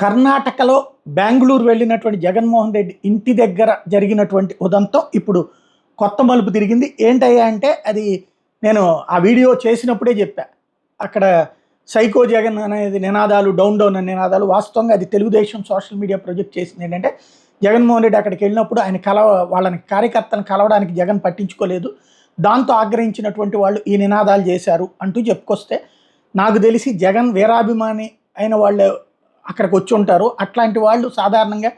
కర్ణాటకలో బెంగుళూరు వెళ్ళినటువంటి జగన్మోహన్ రెడ్డి ఇంటి దగ్గర జరిగినటువంటి ఉదంతం ఇప్పుడు కొత్త మలుపు తిరిగింది. ఏంటయ్యా అంటే అది నేను ఆ వీడియో చేసినప్పుడే చెప్పా. అక్కడ సైకో జగన్ అనేది నినాదాలు, డౌన్ డౌన్ అనే నినాదాలు, వాస్తవంగా అది తెలుగుదేశం సోషల్ మీడియా ప్రొజెక్ట్ చేసింది. ఏంటంటే జగన్మోహన్ రెడ్డి అక్కడికి వెళ్ళినప్పుడు ఆయన వాళ్ళని కార్యకర్తలను కలవడానికి జగన్ పట్టించుకోలేదు, దాంతో ఆగ్రహించినటువంటి వాళ్ళు ఈ నినాదాలు చేశారు అంటూ చెప్పుకొస్తే, నాకు తెలిసి జగన్ వీరాభిమాని అయిన వాళ్ళు అక్కడికి వచ్చి ఉంటారు. అట్లాంటి వాళ్ళు సాధారణంగా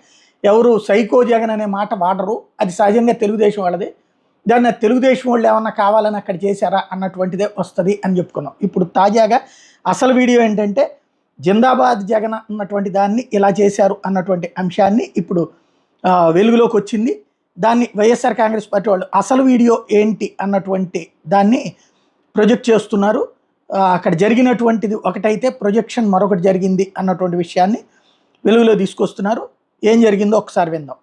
ఎవరు సైకో జగన్ అనే మాట వాడరు. అది సహజంగా తెలుగుదేశం వాళ్ళది. దాన్ని తెలుగుదేశం వాళ్ళు ఏమన్నా కావాలని అక్కడ చేశారా అన్నటువంటిదే వస్తుంది అని చెప్పుకున్నాం. ఇప్పుడు తాజాగా అసలు వీడియో ఏంటంటే జిందాబాద్ జగన్ అన్నటువంటి దాన్ని ఇలా చేశారు అన్నటువంటి అంశాన్ని ఇప్పుడు వెలుగులోకి వచ్చింది. దాన్ని వైఎస్ఆర్ కాంగ్రెస్ పార్టీ వాళ్ళు అసలు వీడియో ఏంటి అన్నటువంటి దాన్ని ప్రొజెక్ట్ చేస్తున్నారు. అక్కడ జరిగినటువంటిది ఒకటైతే ప్రొజెక్షన్ మరొకటి జరిగింది అన్నటువంటి విషయాన్ని వెలుగులో తీసుకొస్తున్నారు. ఏం జరిగిందో ఒకసారి విందాం.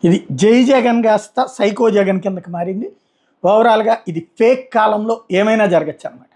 ఇది జై జగన్ కాస్త సైకో జగన్ కిందకి మారింది. ఓవరాల్గా ఇది ఫేక్ కాలంలో ఏమైనా జరగచ్చు అన్నమాట.